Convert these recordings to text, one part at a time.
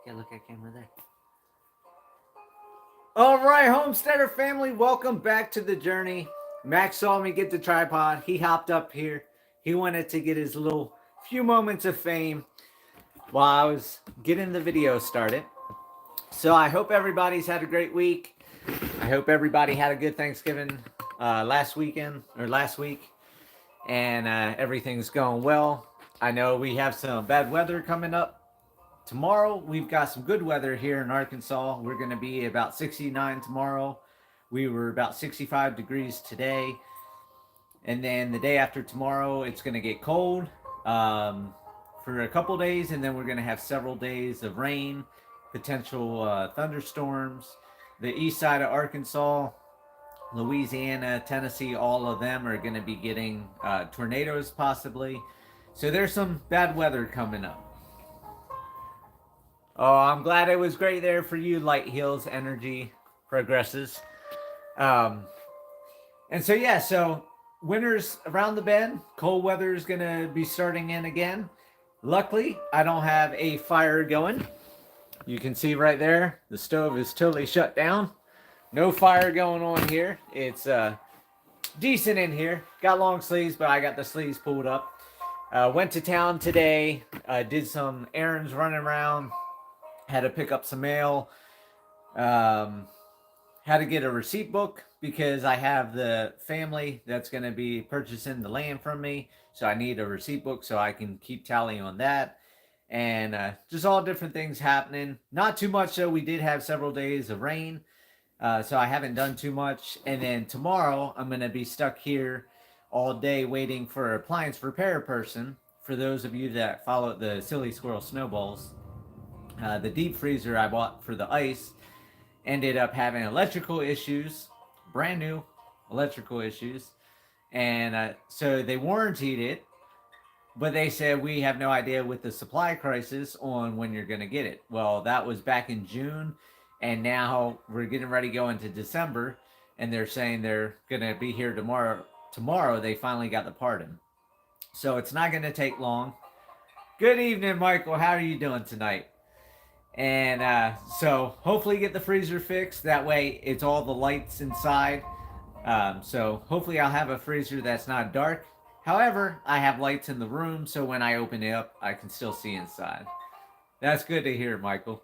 Yeah, look at camera there. All right, Homesteader family, welcome back to the journey. Max saw me get the tripod. He hopped up here. He wanted to get his little few moments of fame while I was getting the video started. So I hope everybody's had a great week. I hope everybody had a good Thanksgiving last week, and everything's going well. I know we have some bad weather coming up. Tomorrow, we've got some good weather here in Arkansas. We're going to be about 69 tomorrow. We were about 65 degrees today. And then the day after tomorrow, it's going to get cold for a couple days. And then we're going to have several days of rain, potential thunderstorms. The east side of Arkansas, Louisiana, Tennessee, all of them are going to be getting tornadoes possibly. So there's some bad weather coming up. Oh, I'm glad it was great there for you, Light Hills Energy Progresses. And so winter's around the bend. Cold weather is going to be starting in again. Luckily, I don't have a fire going. You can see right there, the stove is totally shut down. No fire going on here. It's decent in here. Got long sleeves, but I got the sleeves pulled up. Went to town today. Did some errands running around. Had to pick up some mail. Had to get a receipt book because I have the family that's going to be purchasing the land from me. So I need a receipt book so I can keep tally on that. And just all different things happening. Not too much though. We did have several days of rain. So I haven't done too much. And then tomorrow I'm going to be stuck here all day waiting for an appliance repair person. For those of you that follow the Silly Squirrel Snowballs, the deep freezer I bought for the ice ended up having electrical issues, brand new electrical issues. And so they warranted it, but they said we have no idea with the supply crisis on when you're going to get it. Well, that was back in June, and now we're getting ready to go into December, and they're saying they're going to be here tomorrow. Tomorrow, they finally got the part in. So it's not going to take long. Good evening, Michael. How are you doing tonight? And so hopefully get the freezer fixed. That way it's all the lights inside. So hopefully I'll have a freezer that's not dark. However, I have lights in the room, so when I open it up, I can still see inside. That's good to hear, Michael.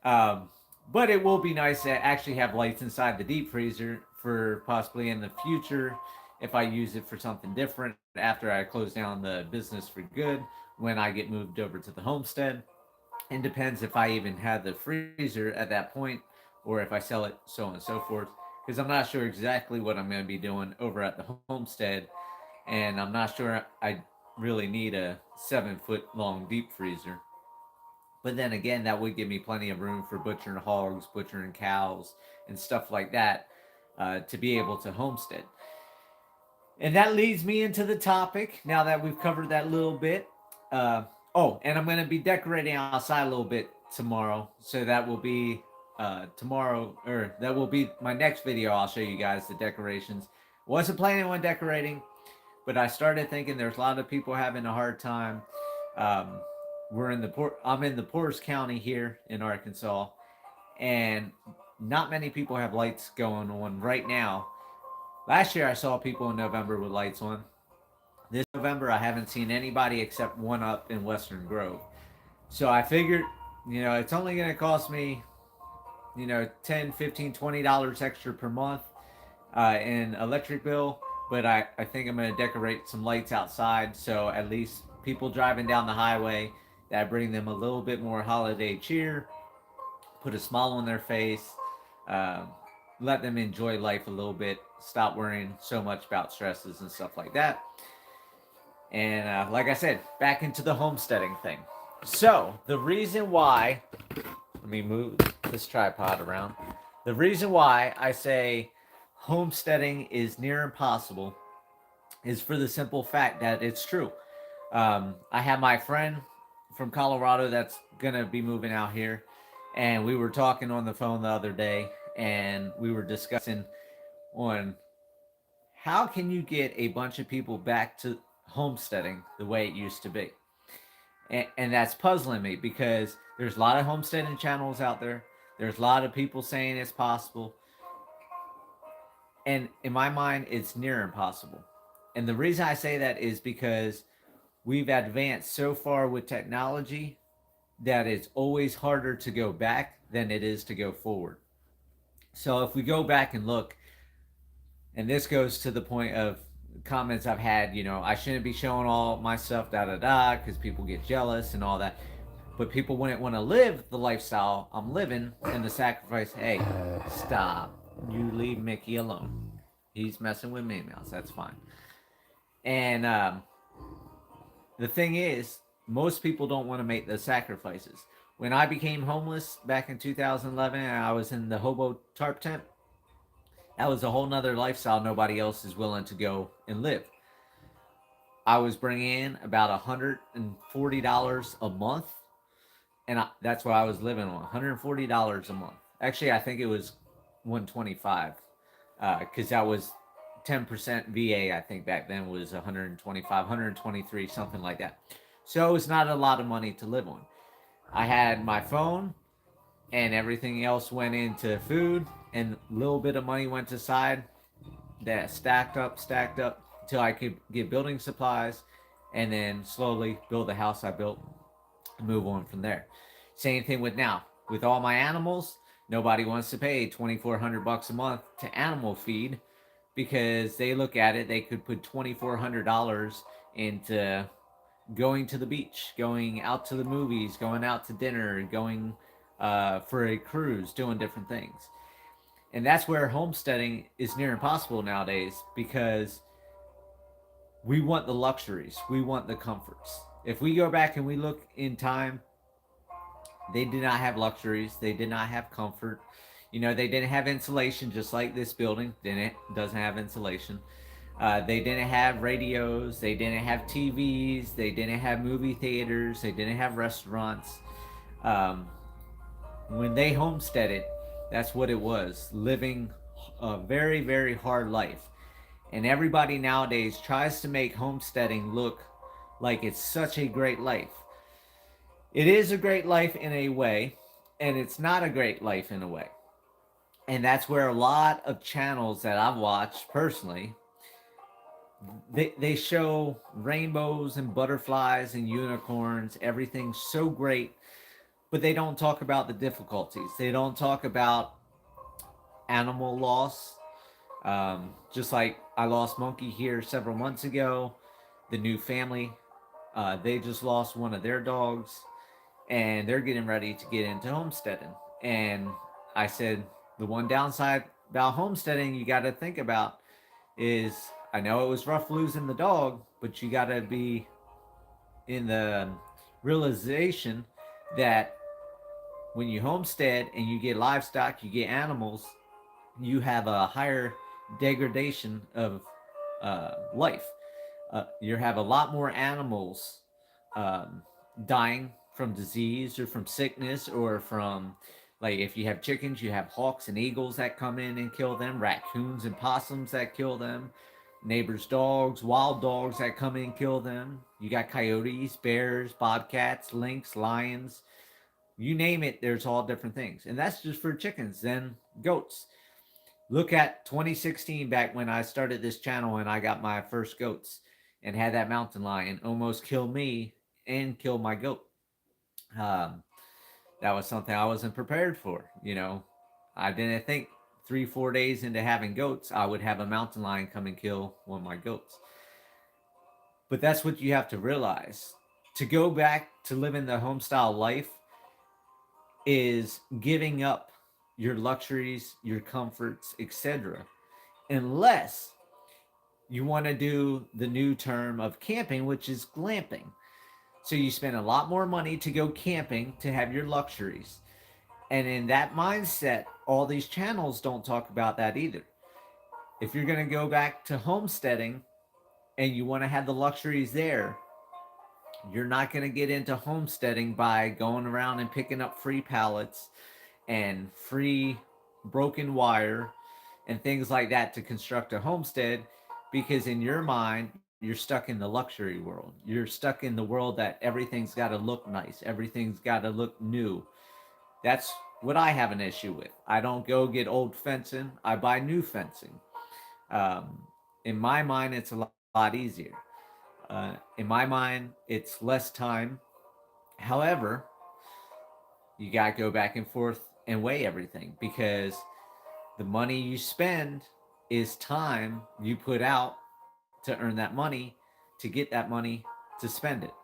But it will be nice to actually have lights inside the deep freezer for possibly in the future if I use it for something different after I close down the business for good when I get moved over to the homestead. It depends if I even have the freezer at that point or if I sell it, so on and so forth. Because I'm not sure exactly what I'm going to be doing over at the homestead. And I'm not sure I really need a 7-foot long deep freezer. But then again, that would give me plenty of room for butchering hogs, butchering cows, and stuff like that to be able to homestead. And that leads me into the topic, now that we've covered that little bit. And I'm going to be decorating outside a little bit tomorrow. So that will be tomorrow, or that will be my next video. I'll show you guys the decorations. Wasn't planning on decorating, but I started thinking there's a lot of people having a hard time. I'm in the poorest county here in Arkansas, and not many people have lights going on right now. Last year I saw people in November with lights on. This November I haven't seen anybody except one up in Western Grove. So I figured, it's only going to cost me, $10, $15, $20 extra per month in electric bill. But I think I'm going to decorate some lights outside so at least people driving down the highway, that bring them a little bit more holiday cheer, put a smile on their face, let them enjoy life a little bit, stop worrying so much about stresses and stuff like that. And like I said, back into the homesteading thing. So the reason why, let me move this tripod around. The reason why I say homesteading is near impossible is for the simple fact that it's true. I have my friend from Colorado that's going to be moving out here. And we were talking on the phone the other day, and we were discussing on how can you get a bunch of people back to homesteading the way it used to be. And that's puzzling me because there's a lot of homesteading channels out there. There's a lot of people saying it's possible. And in my mind, it's near impossible. And the reason I say that is because we've advanced so far with technology that it's always harder to go back than it is to go forward. So if we go back and look, and this goes to the point of comments I've had, I shouldn't be showing all my stuff, da da da, because people get jealous and all that. But people wouldn't want to live the lifestyle I'm living and the sacrifice. Hey, stop. You leave Mickey alone. He's messing with Minnie Mouse. That's fine. And the thing is, most people don't want to make the sacrifices. When I became homeless back in 2011 and I was in the hobo tarp tent, that was a whole nother lifestyle nobody else is willing to go and live. I was bringing in about $140 a month, and that's what I was living on, $140 a month. Actually, I think it was 125, because that was 10% VA. I think back then was 125, 123, something like that. So it's not a lot of money to live on. I had my phone, and everything else went into food, and a little bit of money went aside that stacked up until I could get building supplies, and then slowly build the house I built and move on from there. Same thing with now. With all my animals, nobody wants to pay $2,400 a month to animal feed because they look at it, they could put $2,400 into going to the beach, going out to the movies, going out to dinner, going for a cruise, doing different things. And that's where homesteading is near impossible nowadays because we want the luxuries, we want the comforts. If we go back and we look in time, they did not have luxuries, they did not have comfort. They didn't have insulation, just like this building doesn't have insulation. They didn't have radios, they didn't have TVs, they didn't have movie theaters, they didn't have restaurants. When they homesteaded, that's what it was, living a very, very hard life. And everybody nowadays tries to make homesteading look like it's such a great life. It is a great life in a way, and it's not a great life in a way. And that's where a lot of channels that I've watched personally, they show rainbows and butterflies and unicorns, everything's so great, but they don't talk about the difficulties. They don't talk about animal loss. Just like I lost Monkey here several months ago, the new family, they just lost one of their dogs, and they're getting ready to get into homesteading. And I said, the one downside about homesteading you got to think about is, I know it was rough losing the dog, but you got to be in the realization that when you homestead and you get livestock, you get animals, you have a higher degradation of life. You have a lot more animals dying from disease or from sickness, or from, like, if you have chickens, you have hawks and eagles that come in and kill them, raccoons and possums that kill them, neighbors' dogs, wild dogs that come in and kill them. You got coyotes, bears, bobcats, lynx, lions, you name it, there's all different things. And that's just for chickens. Then goats. Look at 2016, back when I started this channel and I got my first goats and had that mountain lion almost kill me and kill my goat. Um, that was something I wasn't prepared for. I didn't think 3-4 days into having goats, I would have a mountain lion come and kill one of my goats. But that's what you have to realize. To go back to living the home style life is giving up your luxuries, your comforts, etc. Unless you want to do the new term of camping, which is glamping. So you spend a lot more money to go camping to have your luxuries. And in that mindset, all these channels don't talk about that either. If you're going to go back to homesteading and you want to have the luxuries there, you're not going to get into homesteading by going around and picking up free pallets and free broken wire and things like that to construct a homestead, because in your mind you're stuck in the luxury world. You're stuck in the world that everything's got to look nice, everything's got to look new. That's what I have an issue with. I don't go get old fencing, I buy new fencing. Um, in my mind, it's a lot easier. In my mind, it's less time. However, you got to go back and forth and weigh everything, because the money you spend is time you put out to earn that money, to get that money, to spend it.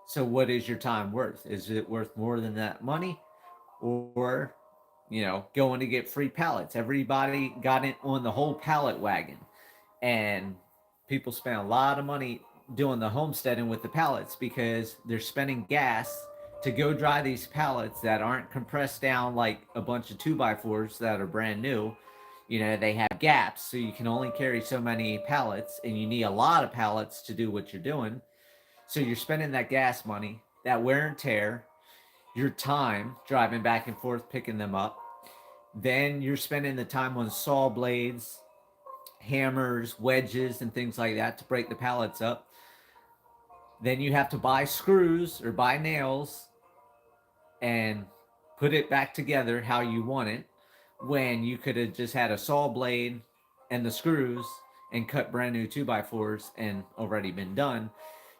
So, what is your time worth? Is it worth more than that money? Or, going to get free pallets? Everybody got it on the whole pallet wagon. And people spend a lot of money doing the homesteading with the pallets because they're spending gas to go dry these pallets that aren't compressed down like a bunch of 2x4s that are brand new. They have gaps, so you can only carry so many pallets, and you need a lot of pallets to do what you're doing. So you're spending that gas money, that wear and tear, your time driving back and forth picking them up. Then you're spending the time on saw blades, hammers, wedges, and things like that to break the pallets up. Then you have to buy screws or buy nails and put it back together how you want it, when you could have just had a saw blade and the screws and cut brand new 2x4s and already been done,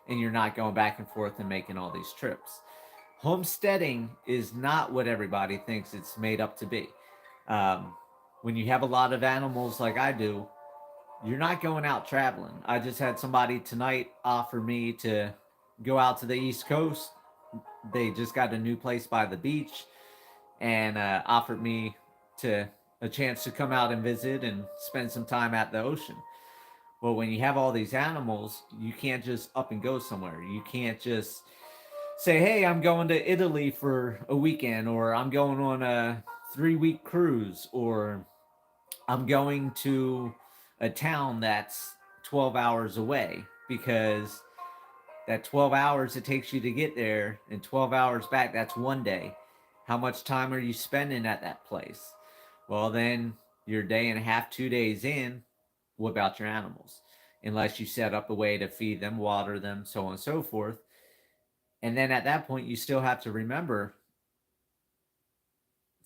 and you're not going back and forth and making all these trips. Homesteading is not what everybody thinks it's made up to be. Um, when you have a lot of animals like I do, you're not going out traveling. I just had somebody tonight offer me to go out to the East Coast. They just got a new place by the beach, and offered me to a chance to come out and visit and spend some time at the ocean. Well, when you have all these animals, you can't just up and go somewhere. You can't just say, hey, I'm going to Italy for a weekend, or I'm going on a 3-week cruise, or I'm going to a town that's 12 hours away, because that 12 hours it takes you to get there and 12 hours back, that's one day. How much time are you spending at that place? Well, then you're a day and a half, 2 days in. What about your animals? Unless you set up a way to feed them, water them, so on and so forth. And then at that point, you still have to remember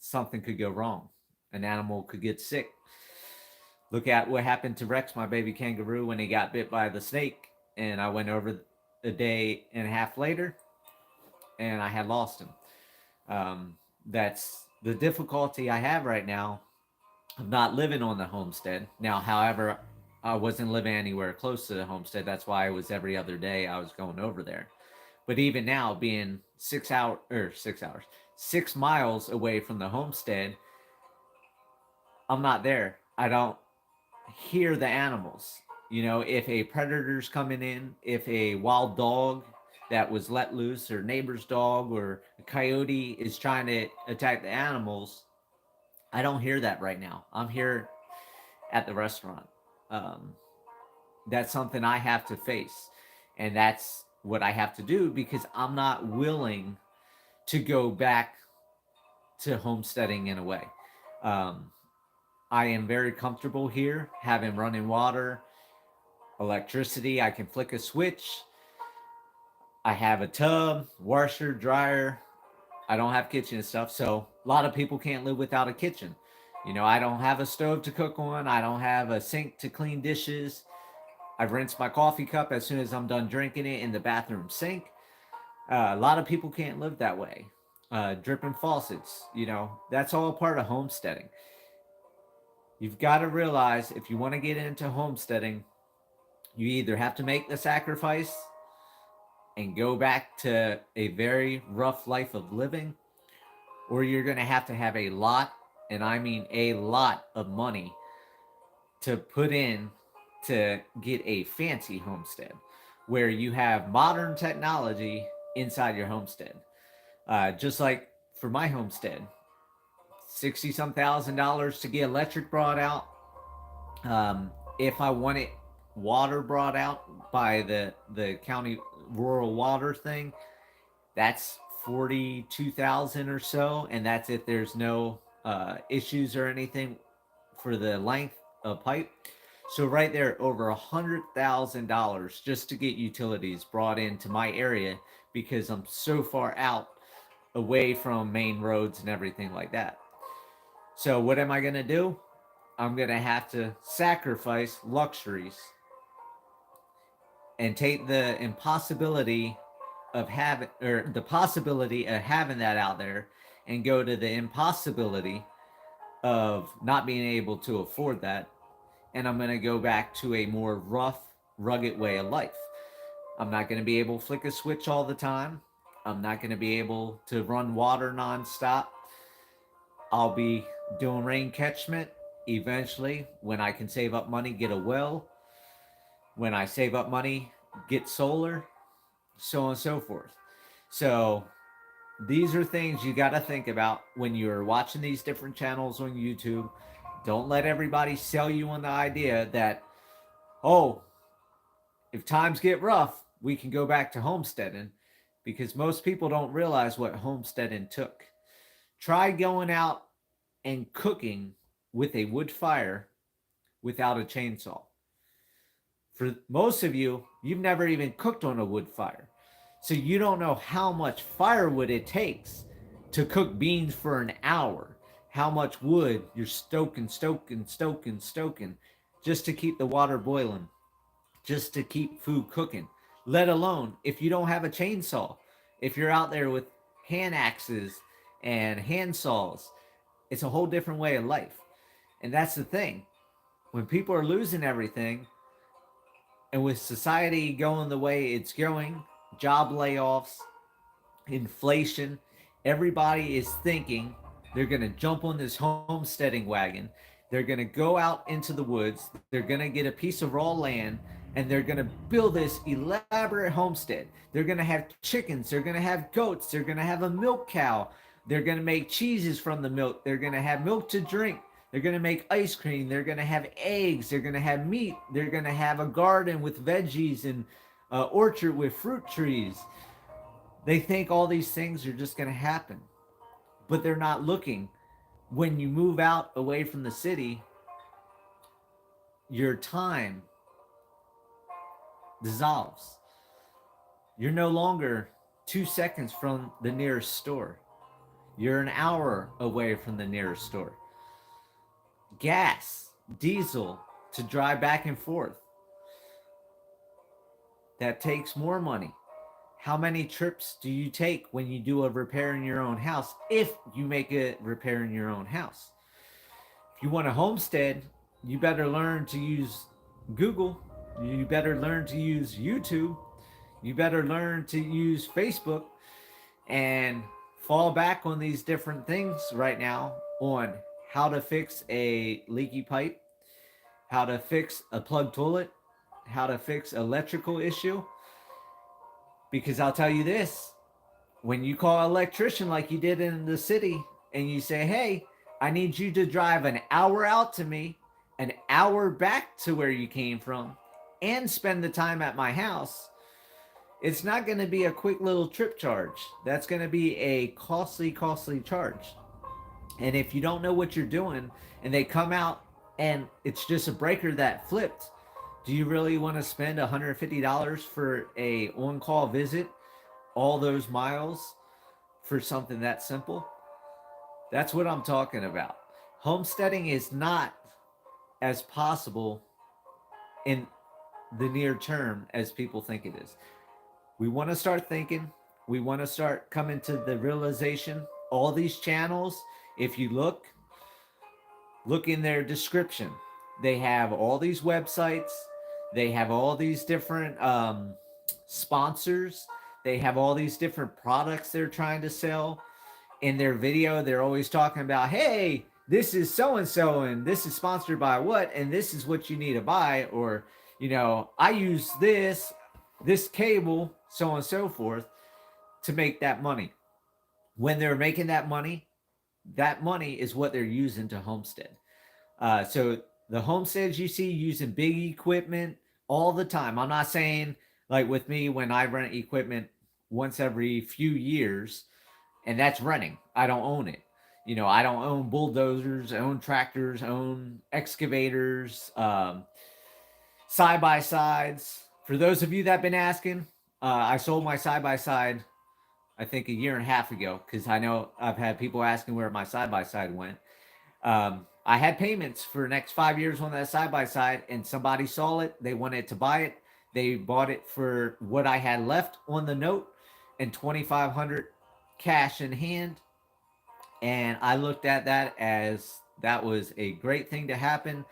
something could go wrong. An animal could get sick. Look at what happened to Rex, my baby kangaroo, when he got bit by the snake. And I went over a day and a half later, and I had lost him. That's the difficulty I have right now of not living on the homestead. Now, however, I wasn't living anywhere close to the homestead. That's why it was every other day I was going over there. But even now, being 6 miles away from the homestead, I'm not there. I don't hear the animals. If a predator's coming in, if a wild dog that was let loose, or neighbor's dog, or a coyote is trying to attack the animals, I don't hear that right now. I'm here at the restaurant. Um, that's something I have to face. And that's what I have to do, because I'm not willing to go back to homesteading in a way. Um, I am very comfortable here, having running water, electricity. I can flick a switch. I have a tub, washer, dryer. I don't have kitchen and stuff. So a lot of people can't live without a kitchen. I don't have a stove to cook on. I don't have a sink to clean dishes. I rinse my coffee cup as soon as I'm done drinking it in the bathroom sink. A lot of people can't live that way. Dripping faucets, that's all part of homesteading. You've got to realize, if you want to get into homesteading, you either have to make the sacrifice and go back to a very rough life of living, or you're going to have a lot, and I mean a lot of money to put in to get a fancy homestead where you have modern technology inside your homestead. Just like for my homestead, 60 some $1,000 to get electric brought out. If I wanted water brought out by the county rural water thing, that's 42,000 or so, and that's if there's no issues or anything for the length of pipe. So right there, over $100,000 just to get utilities brought into my area because I'm so far out away from main roads and everything like that. So what am I going to do? I'm going to have to sacrifice luxuries and take the impossibility of having, or the possibility of having that out there, and go to the impossibility of not being able to afford that. And I'm going to go back to a more rough, rugged way of life. I'm not going to be able to flick a switch all the time. I'm not going to be able to run water nonstop. I'll be doing rain catchment eventually. When I can save up money, get a well. When I save up money, get solar, so on and so forth. So these are things you got to think about when you're watching these different channels on YouTube. Don't let everybody sell you on the idea that, oh, if times get rough, we can go back to homesteading, because most people don't realize what homesteading took. Try going out and cooking with a wood fire without a chainsaw. For most of you, you've never even cooked on a wood fire. So you don't know how much firewood it takes to cook beans for an hour. How much wood you're stoking just to keep the water boiling, just to keep food cooking. Let alone if you don't have a chainsaw, if you're out there with hand axes and hand saws, it's a whole different way of life. And that's the thing. When people are losing everything, and with society going the way it's going, job layoffs, inflation, everybody is thinking they're going to jump on this homesteading wagon. They're going to go out into the woods. They're going to get a piece of raw land, and they're going to build this elaborate homestead. They're going to have chickens. They're going to have goats. They're going to have a milk cow. They're going to make cheeses from the milk. They're going to have milk to drink. They're going to make ice cream. They're going to have eggs. They're going to have meat. They're going to have a garden with veggies and orchard with fruit trees. They think all these things are just going to happen, but they're not looking. When you move out away from the city, your time dissolves. You're no longer 2 seconds from the nearest store. You're an hour away from the nearest store. Gas, diesel to drive back and forth. That takes more money. How many trips do you take when you do a repair in your own house, if you make a repair in your own house? If you want a homestead, you better learn to use Google. You better learn to use YouTube. You better learn to use Facebook, and fall back on these different things right now on how to fix a leaky pipe, how to fix a plugged toilet, how to fix electrical issue. Because I'll tell you this, when you call an electrician like you did in the city and you say, hey, I need you to drive an hour out to me, an hour back to where you came from, and spend the time at my house, it's not going to be a quick little trip charge. That's going to be a costly charge. And if you don't know what you're doing and they come out and it's just a breaker that flipped, do you really want to spend $150 for a on-call visit, all those miles for something that simple? That's what I'm talking about. Homesteading is not as possible in the near term as people think it is. We want to start thinking. We want to start coming to the realization. All these channels, if you look in their description, they have all these websites. They have all these different sponsors. They have all these different products they're trying to sell. In their video, they're always talking about, hey, this is so-and-so, and this is sponsored by what, and this is what you need to buy, or, you know, I use this cable, so on and so forth, to make that money. When they're making that money is what they're using to homestead. So the homesteads you see using big equipment all the time. I'm not saying like with me when I rent equipment once every few years, and that's renting. I don't own it. You know, I don't own bulldozers, own tractors, own excavators. side-by-sides. For those of you that have been asking, I sold my side-by-side, I think a year and a half ago, because I know I've had people asking where my side-by-side went. I had payments for the next 5 years on that side-by-side, and somebody saw it. They wanted to buy it. They bought it for what I had left on the note and 2,500 cash in hand. And I looked at that as that was a great thing to happen.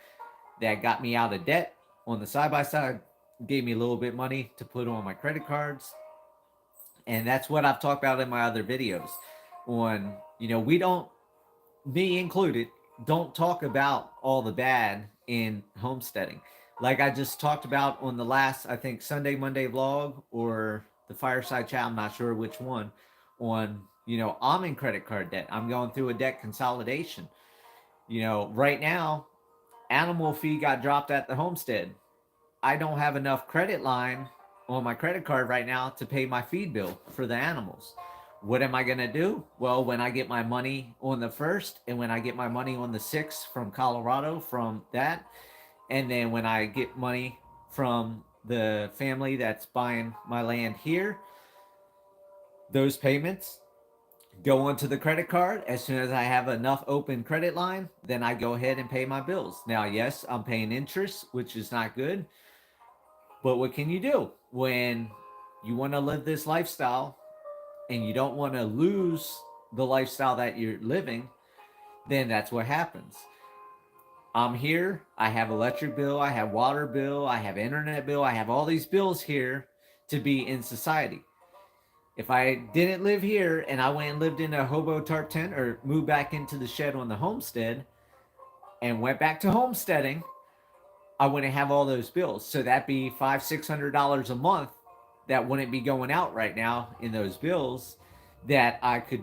That got me out of debt on the side-by-side, gave me a little bit of money to put on my credit cards. And that's what I've talked about in my other videos on, we don't, me included, don't talk about all the bad in homesteading. Like I just talked about on the last, I think, Sunday, Monday vlog or the fireside chat, I'm not sure which one, on, I'm in credit card debt. I'm going through a debt consolidation. Right now, animal fee got dropped at the homestead. I don't have enough credit line on my credit card right now to pay my feed bill for the animals. What am I going to do? Well, when I get my money on the 1st and when I get my money on the 6th from Colorado from that, and then when I get money from the family that's buying my land here, those payments go onto the credit card. As soon as I have enough open credit line, then I go ahead and pay my bills. Now, yes, I'm paying interest, which is not good. But what can you do when you want to live this lifestyle and you don't want to lose the lifestyle that you're living? Then that's what happens. I'm here. I have electric bill. I have water bill. I have internet bill. I have all these bills here to be in society. If I didn't live here and I went and lived in a hobo tarp tent or moved back into the shed on the homestead and went back to homesteading, I wouldn't have all those bills. So that'd be $500-$600 a month that wouldn't be going out right now in those bills that I could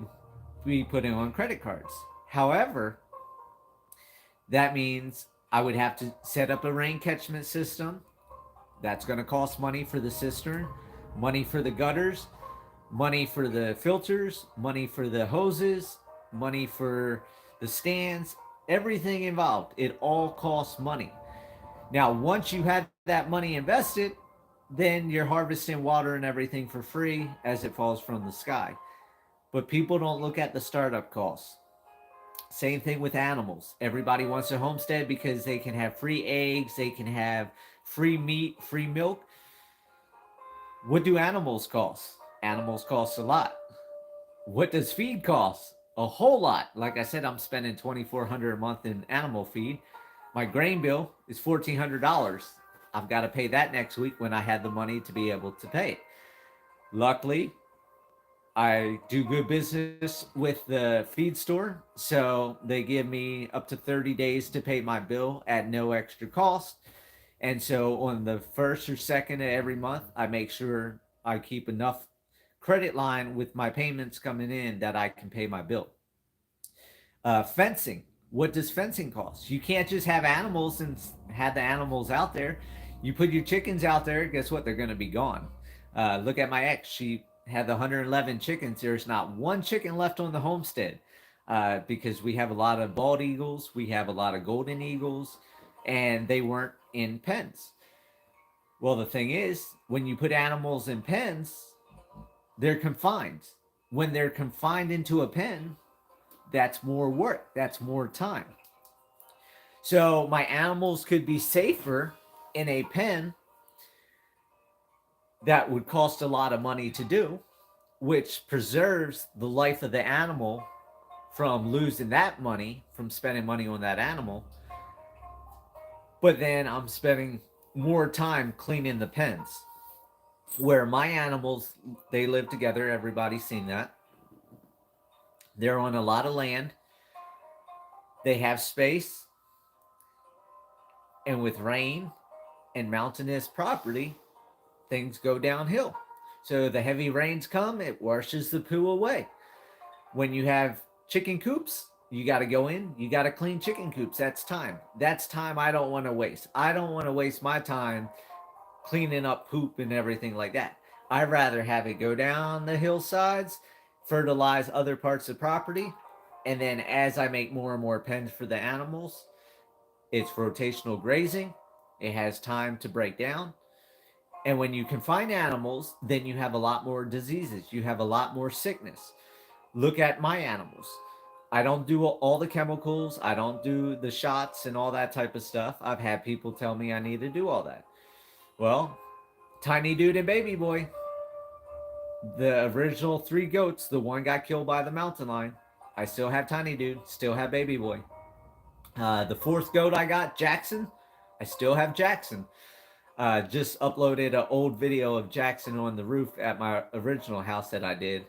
be putting on credit cards. However, that means I would have to set up a rain catchment system. That's going to cost money for the cistern, money for the gutters, money for the filters, money for the hoses, money for the stands, everything involved. It all costs money. Now, once you have that money invested, then you're harvesting water and everything for free as it falls from the sky. But people don't look at the startup costs. Same thing with animals. Everybody wants a homestead because they can have free eggs, they can have free meat, free milk. What do animals cost? Animals cost a lot. What does feed cost? A whole lot. Like I said, I'm spending $2,400 a month in animal feed. My grain bill is $1,400. I've got to pay that next week when I had the money to be able to pay it. Luckily, I do good business with the feed store, so they give me up to 30 days to pay my bill at no extra cost. And so on the 1st or 2nd of every month, I make sure I keep enough credit line with my payments coming in that I can pay my bill. Fencing. What does fencing cost? You can't just have animals and have the animals out there. You put your chickens out there, guess what? They're going to be gone. Look at my ex. She had the 111 chickens. There's not one chicken left on the homestead because we have a lot of bald eagles. We have a lot of golden eagles, and they weren't in pens. Well, the thing is, when you put animals in pens, they're confined. When they're confined into a pen, that's more work. That's more time. So my animals could be safer in a pen that would cost a lot of money to do, which preserves the life of the animal from losing that money, from spending money on that animal. But then I'm spending more time cleaning the pens. Where my animals, they live together. Everybody's seen that. They're on a lot of land. They have space. And with rain and mountainous property, things go downhill. So the heavy rains come, it washes the poo away. When you have chicken coops, you got to go in, you got to clean chicken coops. That's time. That's time I don't want to waste. I don't want to waste my time cleaning up poop and everything like that. I'd rather have it go down the hillsides, fertilize other parts of property, and then as I make more and more pens for the animals, it's rotational grazing. It has time to break down. And when you confine animals, then you have a lot more diseases. You have a lot more sickness. Look at my animals. I don't do all the chemicals. I don't do the shots and all that type of stuff. I've had people tell me I need to do all that. Well, Tiny Dude and Baby Boy, the original three goats, the one got killed by the mountain lion. I still have Tiny Dude, still have Baby Boy. The fourth goat I got, Jackson, I still have Jackson. Just uploaded an old video of Jackson on the roof at my original house that I did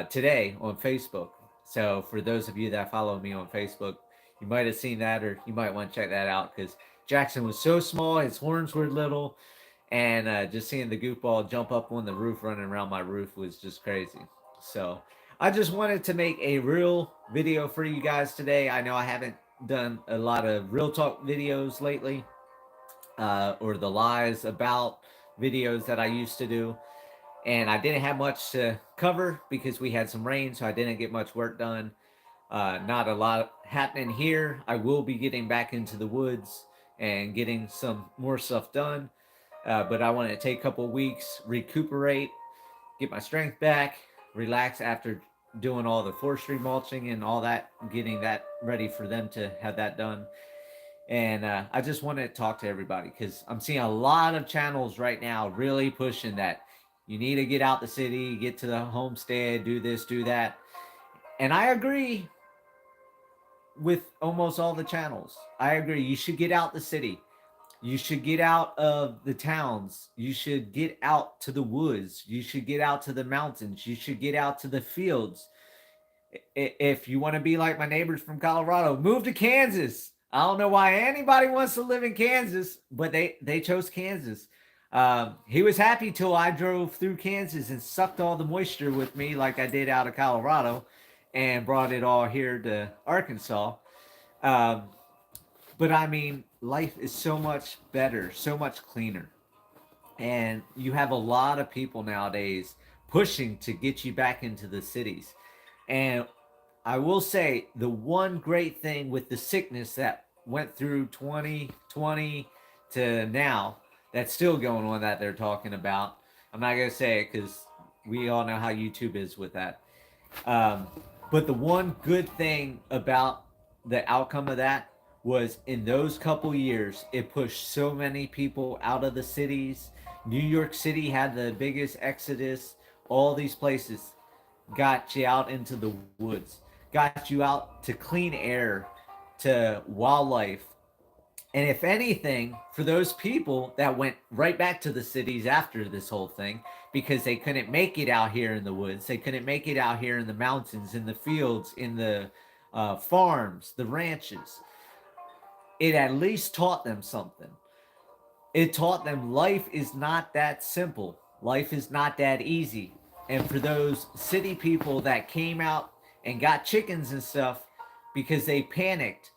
today on Facebook. So for those of you that follow me on Facebook, you might have seen that, or you might want to check that out, because Jackson was so small, his horns were little, and just seeing the goofball jump up on the roof, running around my roof, was just crazy. So I just wanted to make a real video for you guys today. I know I haven't done a lot of real talk videos lately, or the lies about videos that I used to do. And I didn't have much to cover because we had some rain, so I didn't get much work done. Not a lot happening here. I will be getting back into the woods and getting some more stuff done. But I want to take a couple weeks, recuperate, get my strength back, relax after doing all the forestry mulching and all that, getting that ready for them to have that done. And I just want to talk to everybody because I'm seeing a lot of channels right now really pushing that you need to get out the city, get to the homestead, do this, do that. And I agree with almost all the channels. I agree. You should get out the city. You should get out of the towns. You should get out to the woods. You should get out to the mountains. You should get out to the fields. If you want to be like my neighbors from Colorado, move to Kansas. I don't know why anybody wants to live in Kansas, but they chose Kansas. He was happy till I drove through Kansas and sucked all the moisture with me like I did out of Colorado and brought it all here to Arkansas. But I mean, life is so much better, so much cleaner. And you have a lot of people nowadays pushing to get you back into the cities. And I will say the one great thing with the sickness that went through 2020 to now, that's still going on, that they're talking about. I'm not going to say it because we all know how YouTube is with that. But the one good thing about the outcome of that was in those couple years, it pushed so many people out of the cities. New York City had the biggest exodus. All these places got you out into the woods, got you out to clean air, to wildlife. And if anything, for those people that went right back to the cities after this whole thing, because they couldn't make it out here in the woods, they couldn't make it out here in the mountains, in the fields, in the farms, the ranches, it at least taught them something. It taught them life is not that simple. Life is not that easy. And for those city people that came out and got chickens and stuff because they panicked,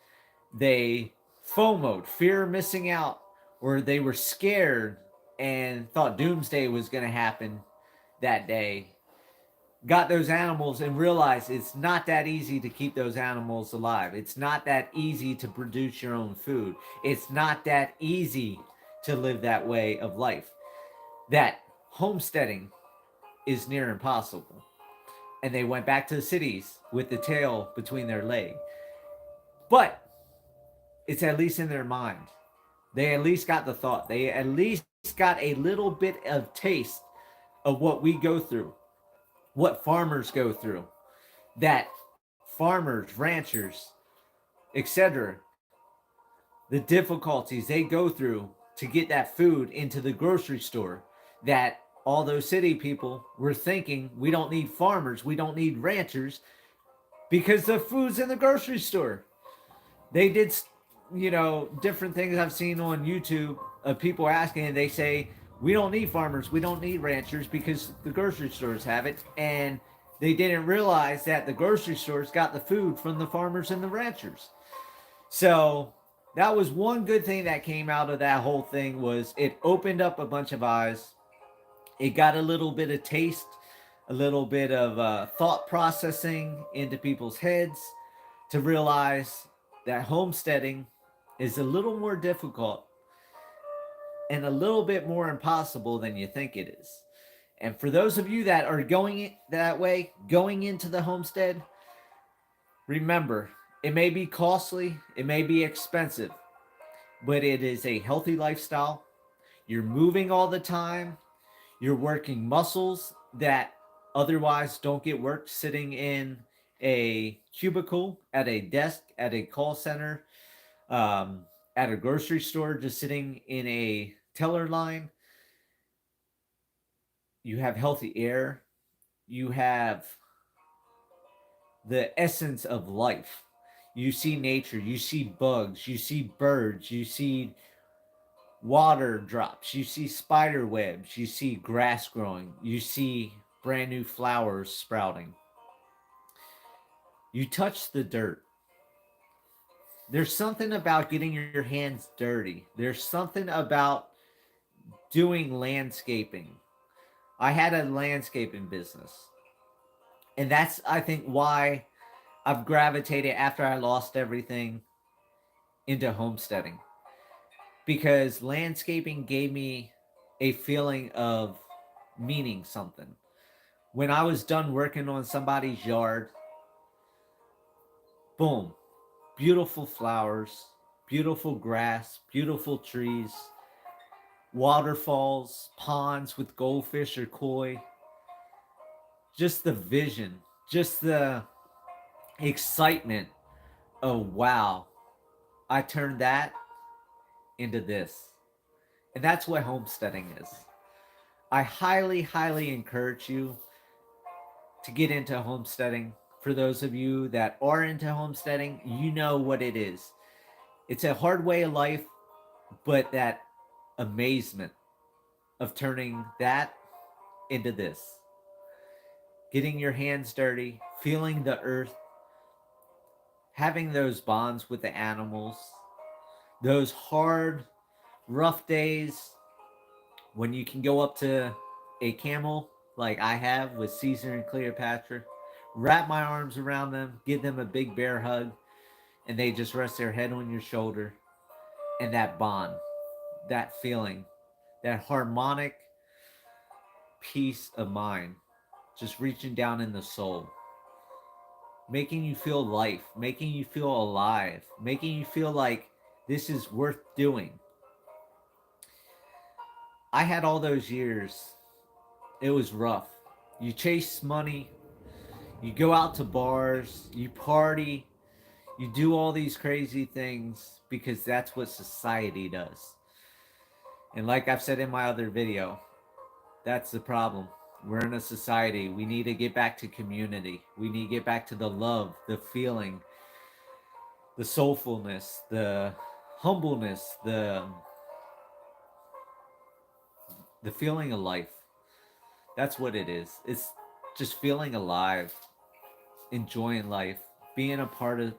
they FOMO'd, fear of missing out, or they were scared and thought doomsday was going to happen that day, got those animals and realized it's not that easy to keep those animals alive. It's not that easy to produce your own food. It's not that easy to live that way of life. That homesteading is near impossible. And they went back to the cities with the tail between their legs. But it's at least in their mind. They at least got the thought. They at least got a little bit of taste of what we go through, what farmers go through, that farmers, ranchers, etc., the difficulties they go through to get that food into the grocery store, that all those city people were thinking we don't need farmers, we don't need ranchers because the food's in the grocery store. They did, different things I've seen on YouTube of people asking, and they say, we don't need farmers, we don't need ranchers because the grocery stores have it. And they didn't realize that the grocery stores got the food from the farmers and the ranchers. So that was one good thing that came out of that whole thing, was it opened up a bunch of eyes. It got a little bit of taste, a little bit of thought processing into people's heads to realize that homesteading is a little more difficult and a little bit more impossible than you think it is. And for those of you that are going that way, going into the homestead, remember, it may be costly, it may be expensive, but it is a healthy lifestyle. You're moving all the time, you're working muscles that otherwise don't get worked sitting in a cubicle, at a desk, at a call center, um, at a grocery store, just sitting in a teller line. You have healthy air, you have the essence of life. You see nature, you see bugs, you see birds, you see water drops, you see spider webs, you see grass growing, you see brand new flowers sprouting. You touch the dirt. There's something about getting your hands dirty. There's something about doing landscaping. I had a landscaping business. And that's, I think, why I've gravitated after I lost everything into homesteading. Because landscaping gave me a feeling of meaning something. When I was done working on somebody's yard, boom, beautiful flowers, beautiful grass, beautiful trees, waterfalls, ponds with goldfish or koi. Just the vision, just the excitement of wow, I turned that into this. And that's what homesteading is. I highly, highly encourage you to get into homesteading. For those of you that are into homesteading, you know what it is. It's a hard way of life, but that amazement of turning that into this. Getting your hands dirty, feeling the earth, having those bonds with the animals, those hard, rough days when you can go up to a camel like I have with Caesar and Cleopatra, wrap my arms around them, give them a big bear hug, and they just rest their head on your shoulder. And that bond, that feeling, that harmonic peace of mind, just reaching down in the soul, making you feel life, making you feel alive, making you feel like this is worth doing. I had all those years. It was rough. You chase money, you go out to bars, you party, you do all these crazy things because that's what society does. And like I've said in my other video, that's the problem. We're in a society. We need to get back to community. We need to get back to the love, the feeling, the soulfulness, the humbleness, the feeling of life. That's what it is. It's just feeling alive, enjoying life, being a part of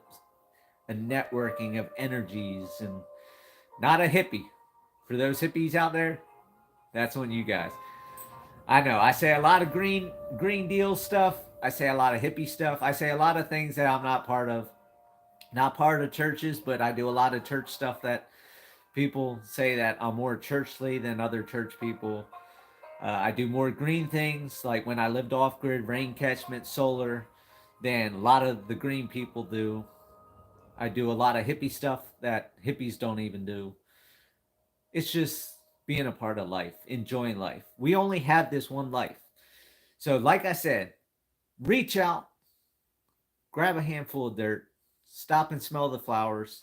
a networking of energies, and not a hippie. For those hippies out there, that's on you guys. I know I say a lot of green deal stuff. I say a lot of hippie stuff. I say a lot of things that I'm not part of. Not part of churches, but I do a lot of church stuff that people say that I'm more churchly than other church people. I do more green things, like when I lived off grid, rain catchment, solar, than a lot of the green people do. I do a lot of hippie stuff that hippies don't even do. It's just being a part of life, enjoying life. We only have this one life. So, like I said, reach out, grab a handful of dirt, stop and smell the flowers,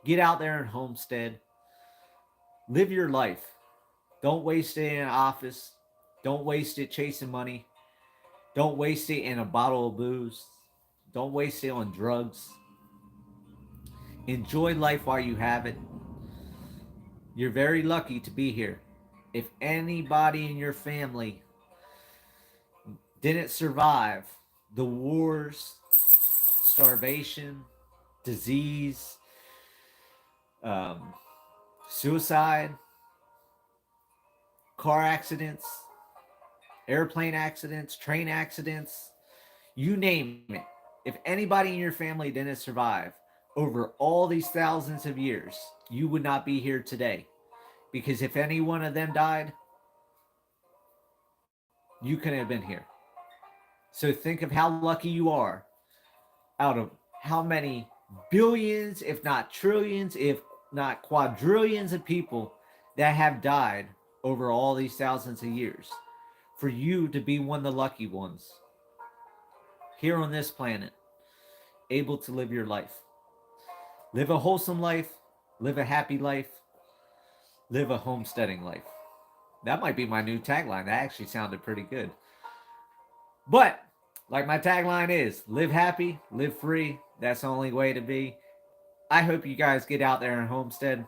get out there and homestead, live your life. Don't waste it in an office. Don't waste it chasing money. Don't waste it in a bottle of booze. Don't waste it on drugs. Enjoy life while you have it. You're very lucky to be here. If anybody in your family didn't survive the wars, starvation, disease, suicide, car accidents, airplane accidents, train accidents, you name it. If anybody in your family didn't survive over all these thousands of years, you would not be here today. Because if any one of them died, you couldn't have been here. So think of how lucky you are out of how many billions, if not trillions, if not quadrillions of people that have died over all these thousands of years. For you to be one of the lucky ones here on this planet, able to live your life. Live a wholesome life, live a happy life, live a homesteading life. That might be my new tagline. That actually sounded pretty good. But like my tagline is, live happy, live free. That's the only way to be. I hope you guys get out there and homestead.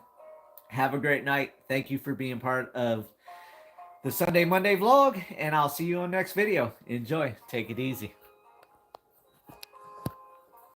Have a great night. Thank you for being part of the Sunday Monday vlog, and I'll see you on next video. Enjoy. Take it easy.